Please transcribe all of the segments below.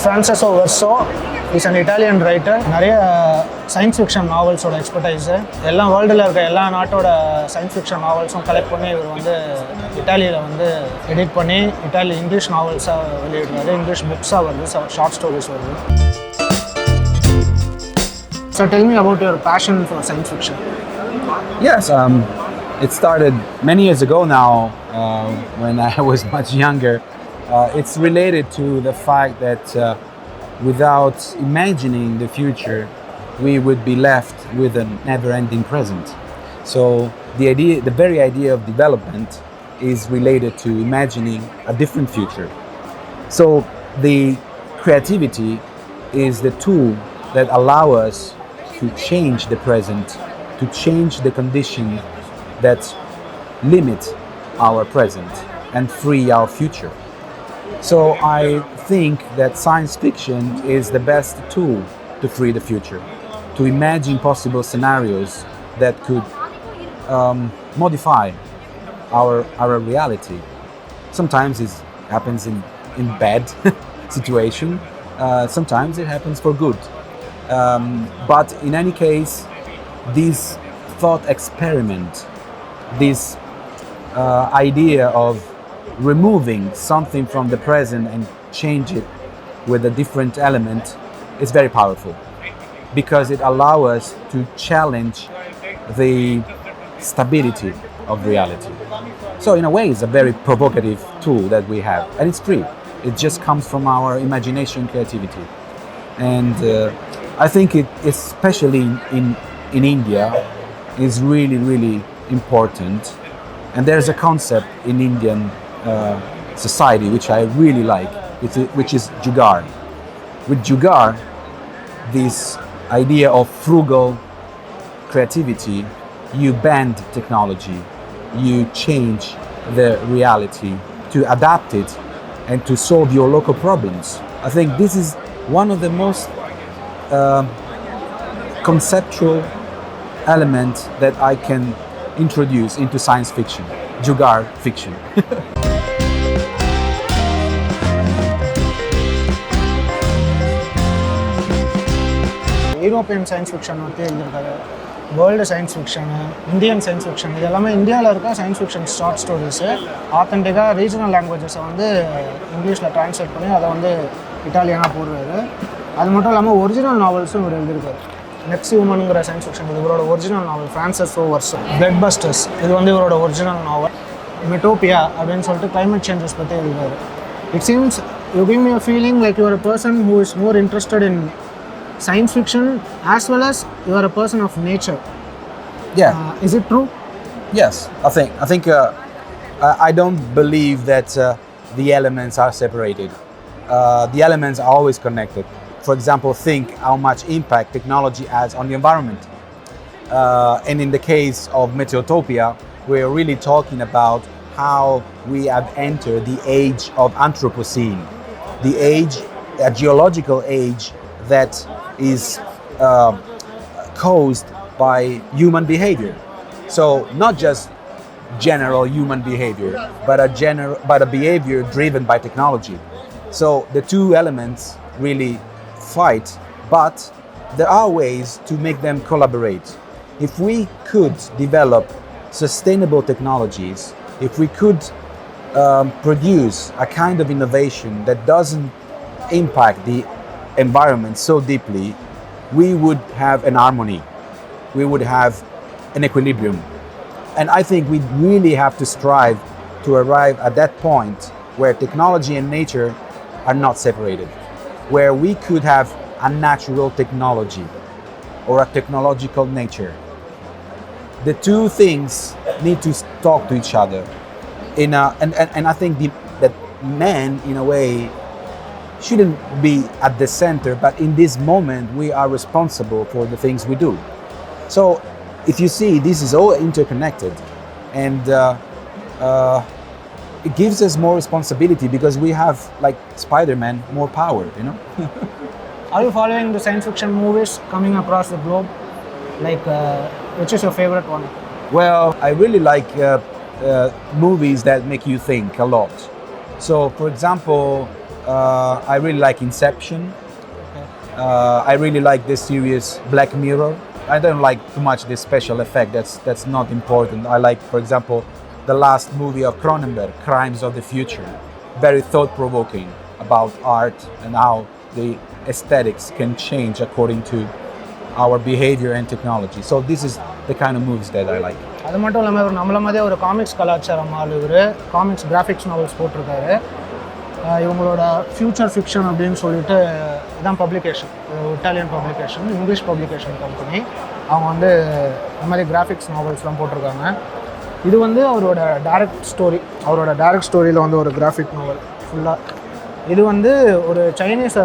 Francesco Verso is an Italian writer. நிறைய science fiction நாவல்ஸோட expertise எல்லா வேர்ல்டில் இருக்க எல்லா நாட்டோட சயின்ஸ் ஃபிக்ஷன் நாவல்ஸும் கலெக்ட் பண்ணி இவர் வந்து இட்டாலியில் வந்து எடிட் பண்ணி இங்கிலீஷ் நாவல்ஸாக வெளியிடுறாரு, இங்கிலீஷ் புக்ஸாக வருது, ஷார்ட் ஸ்டோரிஸ் வருது. So tell me about your passion for science fiction. Yes, it started many years ago now when I was much younger. It's related to the fact that without imagining the future, we would be left with a never-ending present. So the very idea of development is related to imagining a different future. So the creativity is the tool that allows us to change the present, to change the condition that limit our present and free our future. So I think that science fiction is the best tool to free the future, to imagine possible scenarios that could modify our reality. Sometimes it happens in bad situation, sometimes it happens for good. But in any case, this thought experiment, this idea of removing something from the present and change it with a different element is very powerful because it allows us to challenge the stability of reality. So in a way, it's a very provocative tool that we have, and it's free. It just comes from our imagination and creativity. And I think it, especially in India, is really, really important. And there's a concept in Indian society which I really like, which is jugaad. With jugaad, this idea of frugal creativity, you bend technology, you change the reality to adapt it and to solve your local problems. I think this is one of the most conceptual elements that I can introduce into science fiction, jugaad fiction. European science fiction பற்றி எழுதியிருக்காரு, world science fiction, Indian science fiction, இது எல்லாமே இந்தியாவில் இருக்க science fiction short stories ஆத்தென்டிக்காக regional லாங்குவேஜஸை வந்து இங்கிலீஷில் ட்ரான்ஸ்லேட் பண்ணி அதை வந்து இட்டாலியனாக போடுறாரு. அது மட்டும் இல்லாமல் ஒரிஜினல் நாவல்ஸும் இவர் எழுதியிருக்காரு. நெக்ஸ்ட் ஹியூமனுங்கிற சயின்ஸ் ஃபிக்ஷன் இது இவரோட ஒரிஜினல் நாவல். ஃப்ரான்செஸ்கோ வெர்சோ பிளட் பஸ்டர்ஸ் இது வந்து இவரோட ஒரிஜினல் நாவல். மெட்டோபியா அப்படின்னு சொல்லிட்டு கிளைமேட் சேஞ்சஸ் பற்றி எழுதுறாரு. It seems you give me a feeling like you are a person who is more interested in science fiction as well as you are a person of nature. Yeah. Is it true? Yes, I think I don't believe that the elements are separated. The elements are always connected. For example, think how much impact technology has on the environment. And in the case of Meteotopia, we're really talking about how we have entered the age of Anthropocene, the age, a geological age that is caused by human behavior. So not just general human behavior, but a behavior driven by technology. So the two elements really fight, but there are ways to make them collaborate. If we could develop sustainable technologies, if we could produce a kind of innovation that doesn't impact the environment so deeply, we would have an harmony, we would have an equilibrium. And I think we really have to strive to arrive at that point where technology and nature are not separated, where we could have a natural technology or a technological nature. The two things need to talk to each other. And I think that man, in a way, shouldn't be at the center, but in this moment we are responsible for the things we do. So if you see, this is all interconnected, and it gives us more responsibility because we have, like Spider-Man, more power, you know. Are you following the science fiction movies coming across the globe? Like which is your favorite one? Well, I really like movies that make you think a lot. So, for example, I really like Inception. I really like this series Black Mirror. I don't like too much this special effect. That's not important. I like, for example, the last movie of Cronenberg, Crimes of the Future. Very thought-provoking about art and how the aesthetics can change according to our behavior and technology. So this is the kind of movies that I like. அது மட்டும் இல்லாமல் இவர் நம்மள மாதிரியே ஒரு comics கலாச்சாரம் ஆள் இவர் காமிக்ஸ் கிராஃபிக்ஸ் நாவல்ஸ் போட்டிருக்காரு. இவங்களோட ஃபியூச்சர் ஃபிக்ஷன் அப்படின்னு சொல்லிட்டு இதான் publication, Italian publication, English publication company. அவங்க வந்து இந்த மாதிரி கிராஃபிக்ஸ் நாவல்ஸ்லாம் போட்டிருக்காங்க. இது வந்து அவரோட டைரக்ட் ஸ்டோரியில் வந்து ஒரு கிராஃபிக் நாவல் ஃபுல்லாக. இது வந்து ஒரு சைனீஸ்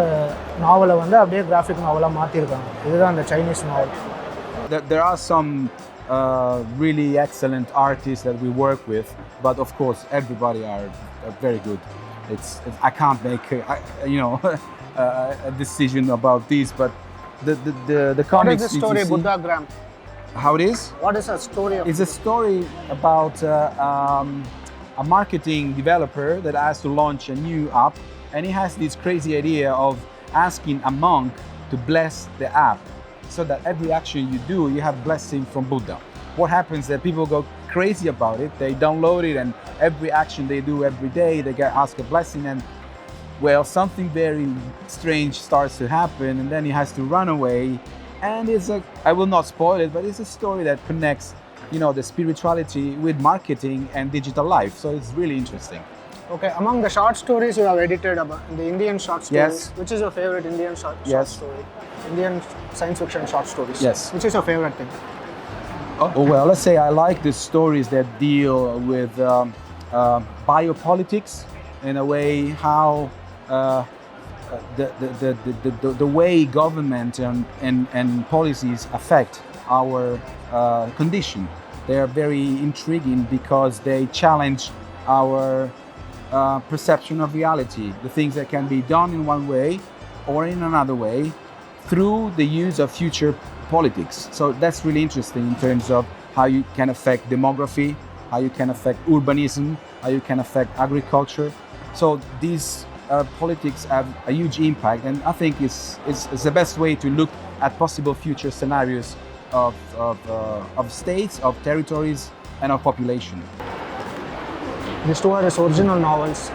நாவலை வந்து அப்படியே கிராஃபிக் நாவலாக மாற்றிருக்காங்க. இதுதான் அந்த Chinese novel. There are some really excellent artists that we work with, but of course everybody are very good. I can't make a decision about these, but the comics. What is the story, Buddha Gram? How it is? What is a story of? It's a story about a marketing developer that has to launch a new app, and he has this crazy idea of asking a monk to bless the app, so that every action you do, you have blessing from Buddha. What happens is that people go crazy about it. They download it, and every action they do every day, they get asked a blessing, and well, something very strange starts to happen, and then he has to run away. And I will not spoil it, but it's a story that connects, the spirituality with marketing and digital life. So it's really interesting. Okay, among the short stories you have edited about the Indian short stories, Yes. which is your favorite Indian short story? Indian science fiction short stories. Yes. Which is your favorite thing? Oh, well, let's say I like the stories that deal with biopolitics, in a way how the way government and policies affect our condition. They are very intriguing because they challenge our perception of reality, the things that can be done in one way or in another way through the use of future politics. So that's really interesting in terms of how you can affect demography, how you can affect urbanism, how you can affect agriculture. So these politics have a huge impact, and I think it's the best way to look at possible future scenarios of states, of territories, and of population. These two are his original novels.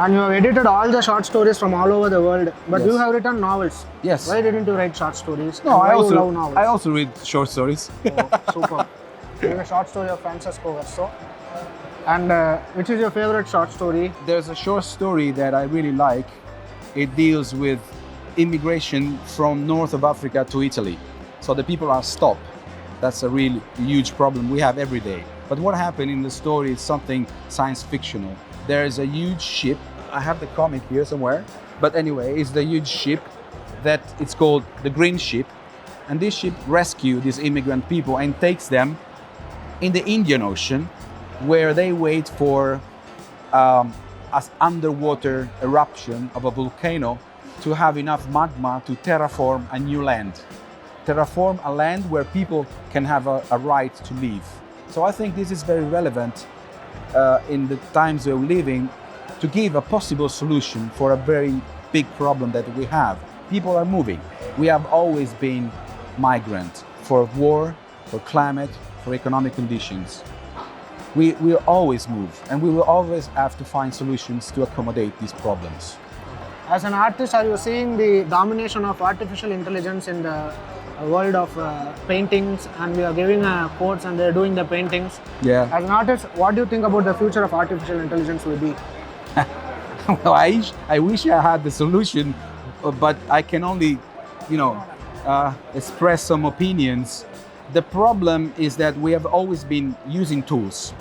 And you have edited all the short stories from all over the world, but Yes. you have written novels. Yes. Why didn't you write short stories? No, And why you love novels? I also read short stories. Oh, super. There's a short story of Francesco Verso. And which is your favorite short story? There's a short story that I really like. It deals with immigration from north of Africa to Italy. So the people are stopped. That's a really huge problem we have every day. But what happened in the story is something science fictional. There is a huge ship. I have the comic here somewhere. But anyway, it's the huge ship that it's called the Green Ship. And this ship rescues these immigrant people and takes them in the Indian Ocean, where they wait for an underwater eruption of a volcano to have enough magma to terraform a new land. Terraform a land where people can have a right to live. So I think this is very relevant in the times we're living, to give a possible solution for a very big problem that we have. People are moving. We have always been migrant for war, for climate, for economic conditions. We will always move, and we will always have to find solutions to accommodate these problems. As an artist, are you seeing the domination of artificial intelligence in the world of paintings, and we are giving quotes and they're doing the paintings? Yeah. As an artist, what do you think about the future of artificial intelligence will be? Well, I wish I had the solution, but I can only, express some opinions. The problem is that we have always been using tools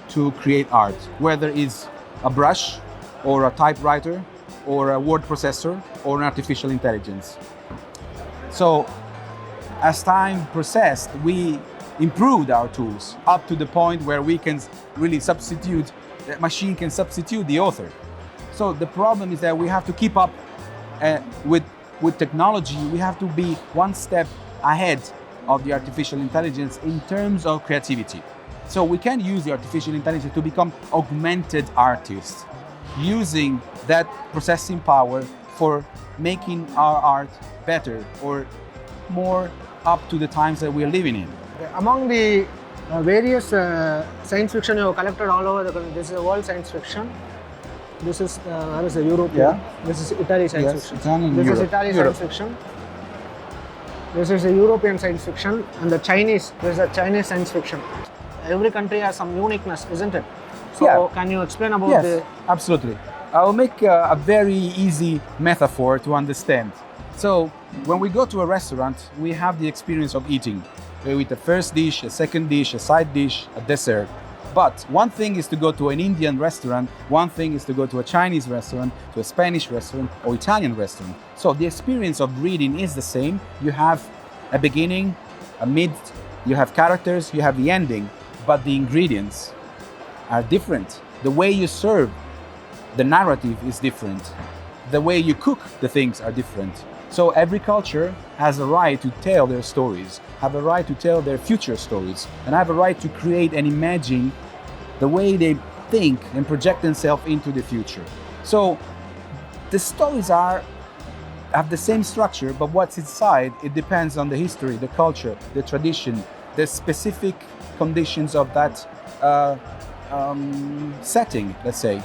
to create art, whether it's a brush or a typewriter or a word processor or an artificial intelligence. So as time processed, we improved our tools up to the point where we can really the machine can substitute the author. So the problem is that we have to keep up with technology. We have to be one step ahead of the artificial intelligence in terms of creativity. So we can use the artificial intelligence to become augmented artists, using that processing power for making our art better or more up to the times that we are living in. Among the various science fiction you have collected all over the country, this is a world science fiction. This is where is the Europe? Yeah. This is Italy science Yes, fiction. Italian This Europe. is Italy Europe. science fiction. This is the European science fiction, and the Chinese. This is the Chinese science fiction. Every country has some uniqueness, isn't it? So Yeah. can you explain about Yes, absolutely. I will make a very easy metaphor to understand. So, when we go to a restaurant, we have the experience of eating. We eat a first dish, a second dish, a side dish, a dessert. But one thing is to go to an Indian restaurant, one thing is to go to a Chinese restaurant, to a Spanish restaurant, or Italian restaurant. So the experience of reading is the same. You have a beginning, a mid, you have characters, you have the ending, but the ingredients are different. The way you serve, the narrative is different. The way you cook the things are different. So every culture has a right to tell their stories, have a right to tell their future stories, and have a right to create and imagine the way they think and project themselves into the future. So the stories have the same structure, but what's inside, it depends on the history, the culture, the tradition, the specific conditions of that setting, let's say.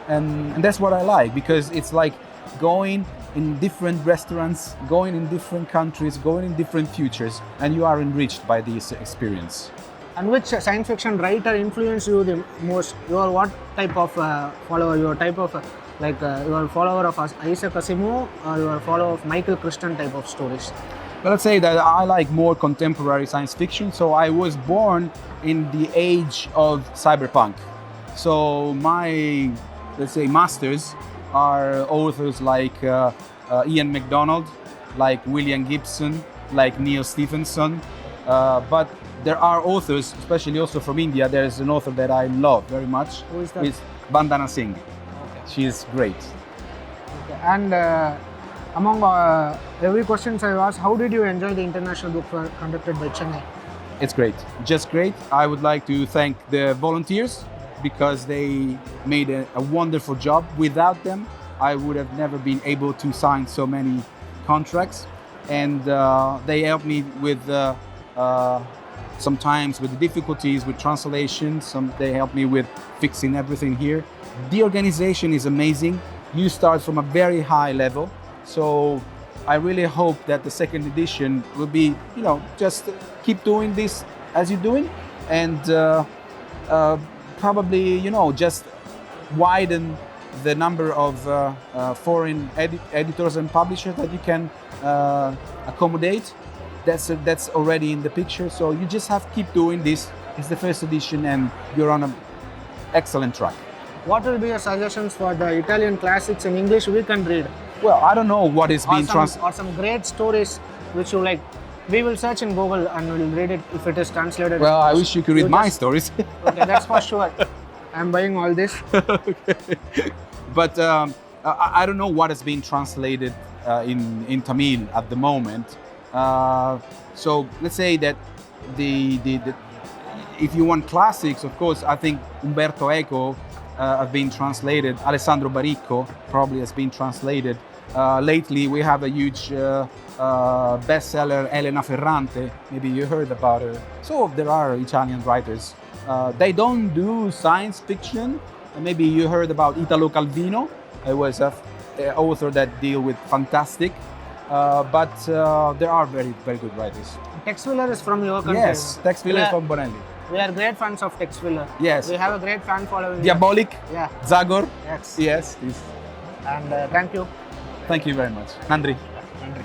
And that's what I like, because it's like going in different restaurants, going in different countries, going in different futures, and you are enriched by this experience. And which science fiction writer influenced you the most? You are what type of follower? You are type of you are a follower of Isaac Asimov, or you are a follower of Michael Crichton type of stories? But let's say that I like more contemporary science fiction. So I was born in the age of cyberpunk. So my, let's say, masters are authors like Ian MacDonald, like William Gibson, like Neil Stephenson. But there are authors, especially also from India. There is an author that I love very much. Who is that? It's Vandana Singh. Okay. She is great. Okay. And among every questions I asked, how did you enjoy the international book fair conducted by Chennai? It's great, just great. I would like to thank the volunteers because they made a wonderful job. Without them, I would have never been able to sign so many contracts. And they helped me with sometimes with the difficulties with translation. They helped me with fixing everything here. The organization is amazing. You start from a very high level. So I really hope that the second edition will be, just keep doing this as you're doing, and probably, just widen the number of foreign editors and publishers that you can accommodate. That's already in the picture. So you just have to keep doing this. It's the first edition, and you're on an excellent track. What will be your suggestions for the Italian classics in English we can read? Well, I don't know what is being translated. Or some great stories which you like. We will search in Google and we'll read it if it is translated. Well, I wish you could read my stories. Okay, that's for sure. I'm buying all this. Okay. But I don't know what is being translated in Tamil at the moment. So let's say that the if you want classics, of course, I think Umberto Eco have been translated. Alessandro Baricco probably has been translated. Lately, we have a huge bestseller, Elena Ferrante. Maybe you heard about her. So there are Italian writers. They don't do science fiction. Maybe you heard about Italo Calvino. It was an author that deal with fantastic. But there are very, very good writers. Tex Willer is from your country. Yes, Tex Willer is from Bonelli. We are great fans of Tex Willer. Yes. We have a great fan following. Diabolic. Yeah. Zagor. Yes. Yes. And thank you. Thank you very much. Nandri. Nandri.